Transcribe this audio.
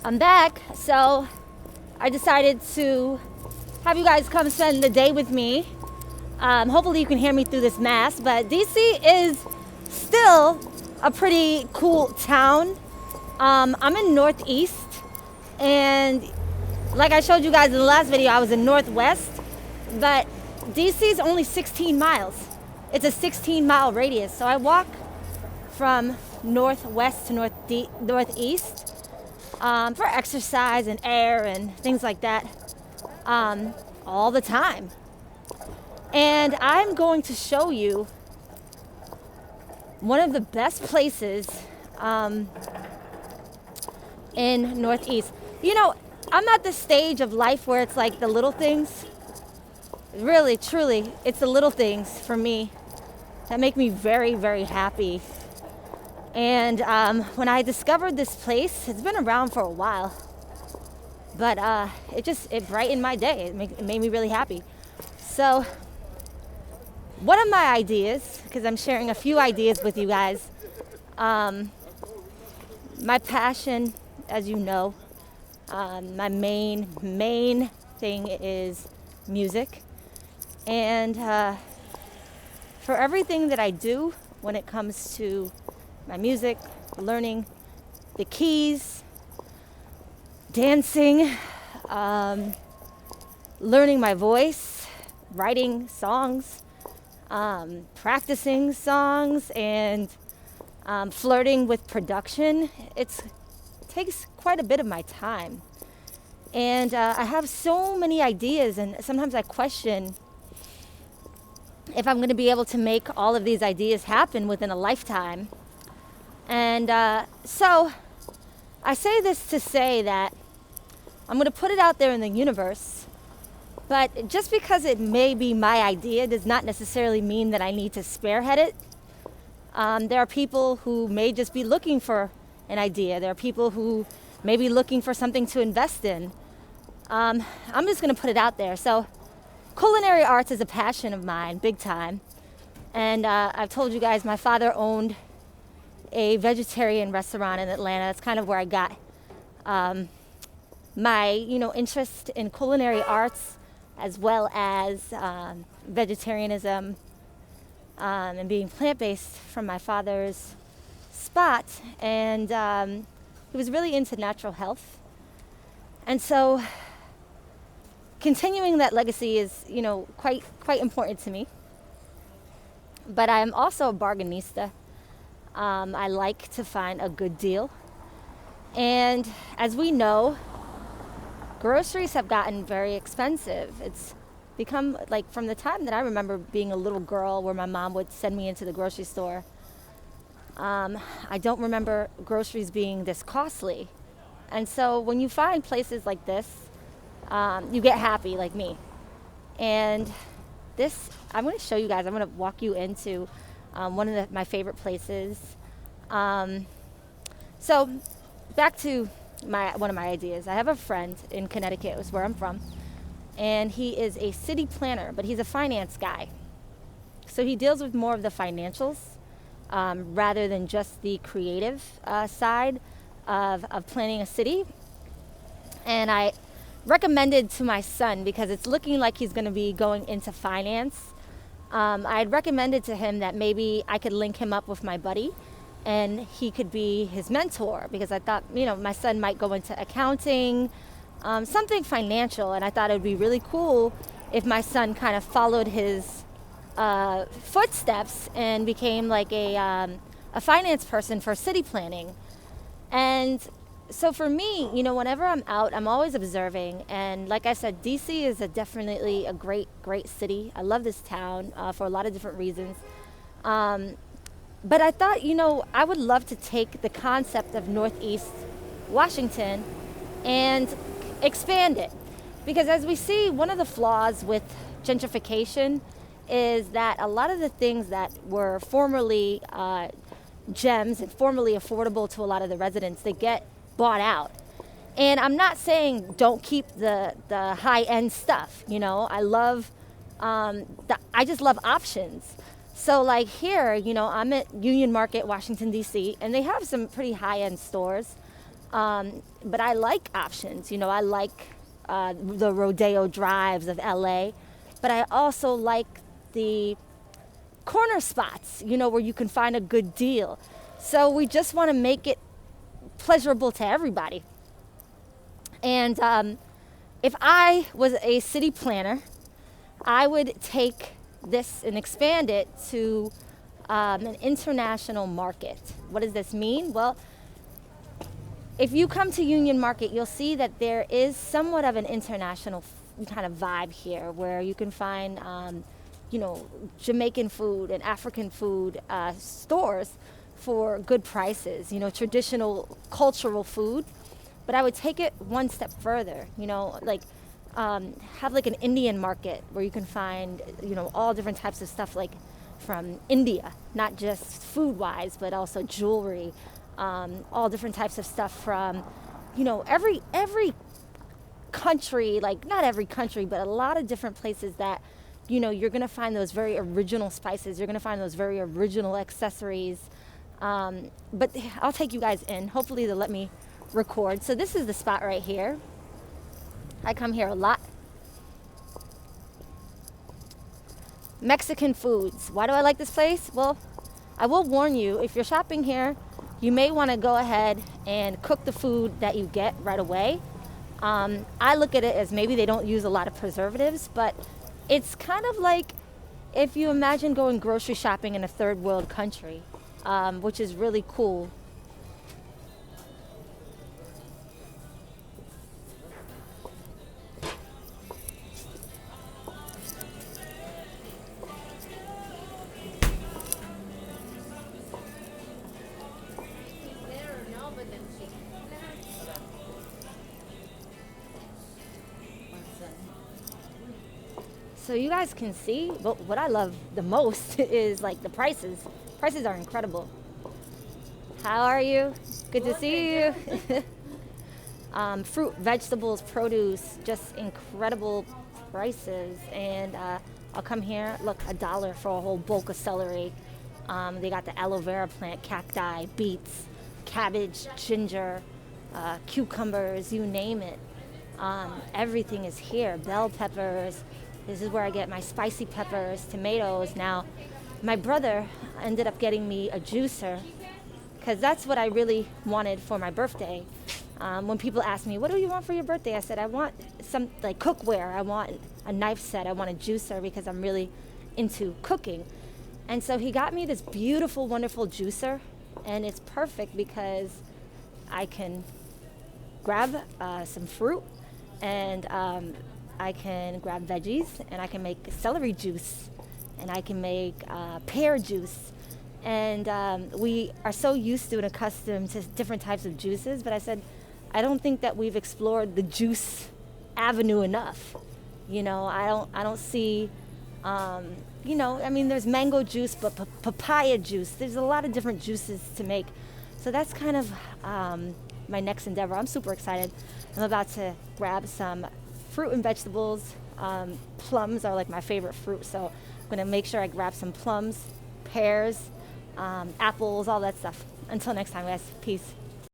I'm back, so I decided to have you guys come spend the day with me. Hopefully you can hear me through this mask, but DC is still a pretty cool town. I'm in Northeast, and like I showed you guys in the last video, I was in Northwest, but DC is only 16 miles. It's a 16-mile radius, so I walk from Northwest to Northeast for exercise and air and things like that all the time. And I'm going to show you one of the best places in Northeast. You know, I'm at the stage of life where it's like the little things. Really, truly, it's the little things for me that make me very, very happy. And when I discovered this place, it's been around for a while, but it brightened my day. It made me really happy. So one of my ideas, because I'm sharing a few ideas with you guys, my passion, as you know, my main thing is music. And for everything that I do when it comes to my music, learning the keys, dancing, learning my voice, writing songs, practicing songs, and flirting with production, it takes quite a bit of my time. And I have so many ideas, and sometimes I question if I'm going to be able to make all of these ideas happen within a lifetime. And so I say this to say that I'm going to put it out there in the universe, but just because it may be my idea does not necessarily mean that I need to spearhead it. There are people who may just be looking for an idea. There are people who may be looking for something to invest in. I'm just going to put it out there. So culinary arts is a passion of mine, big time. And I've told you guys my father owned a vegetarian restaurant in Atlanta. That's kind of where I got my interest in culinary arts, as well as vegetarianism and being plant-based, from my father's spot. And he was really into natural health. And so continuing that legacy is quite important to me. But I'm also a bargainista. I like to find a good deal. And as we know, groceries have gotten very expensive. It's become, like, from the time that I remember being a little girl, where my mom would send me into the grocery store, I don't remember groceries being this costly. And so when you find places like this, you get happy, like me. And this, I'm going to show you guys, I'm going to walk you into one of my favorite places. So back to one of my ideas. I have a friend in Connecticut, is where I'm from, and he is a city planner, but he's a finance guy. So he deals with more of the financials rather than just the creative side of planning a city. And I recommended to my son, because it's looking like he's going to be going into finance, I had recommended to him that maybe I could link him up with my buddy and he could be his mentor, because I thought, my son might go into accounting, something financial, and I thought it would be really cool if my son kind of followed his footsteps and became like a finance person for city planning. And so for me, whenever I'm out, I'm always observing. And like I said, DC is definitely a great city. I love this town for a lot of different reasons. But I thought, I would love to take the concept of Northeast Washington and expand it. Because as we see, one of the flaws with gentrification is that a lot of the things that were formerly gems and formerly affordable to a lot of the residents, they get bought out. And I'm not saying don't keep the high-end stuff. I love I just love options. So like here, I'm at Union Market, Washington, D.C., and they have some pretty high-end stores. But I like options. I like the rodeo drives of LA, but I also like the corner spots, where you can find a good deal. So we just want to make it pleasurable to everybody. And if I was a city planner, I would take this and expand it to an international market. What does this mean? Well, if you come to Union Market, you'll see that there is somewhat of an international kind of vibe here, where you can find, Jamaican food and African food stores for good prices, traditional cultural food. But I would take it one step further, have like an Indian market where you can find, all different types of stuff, like from India, not just food-wise, but also jewelry, all different types of stuff from, every country, like not every country, but a lot of different places that, you're going to find those very original spices. You're going to find those very original accessories. But I'll take you guys in. Hopefully they'll let me record. So this is the spot right here. I come here a lot. Mexican foods. Why do I like this place? Well, I will warn you, if you're shopping here, you may want to go ahead and cook the food that you get right away. I look at it as maybe they don't use a lot of preservatives, but it's kind of like if you imagine going grocery shopping in a third world country, which is really cool. So you guys can see, but what I love the most is like the prices. Prices are incredible. How are you? Good to see you. Fruit, vegetables, produce, just incredible prices. And I'll come here, look, $1 for a whole bulk of celery. They got the aloe vera plant, cacti, beets, cabbage, ginger, cucumbers, you name it. Everything is here. Bell peppers. This is where I get my spicy peppers, tomatoes. Now, my brother ended up getting me a juicer because that's what I really wanted for my birthday. When people ask me, what do you want for your birthday? I said, I want some like cookware. I want a knife set. I want a juicer because I'm really into cooking. And so he got me this beautiful, wonderful juicer. And it's perfect because I can grab some fruit and I can grab veggies, and I can make celery juice, and I can make pear juice. And we are so used to and accustomed to different types of juices, but I said, I don't think that we've explored the juice avenue enough. I don't see, there's mango juice, but papaya juice. There's a lot of different juices to make. So that's kind of my next endeavor. I'm super excited. I'm about to grab some fruit and vegetables. Plums are like my favorite fruit, so I'm gonna make sure I grab some plums, pears, apples, all that stuff. Until next time, guys. Peace.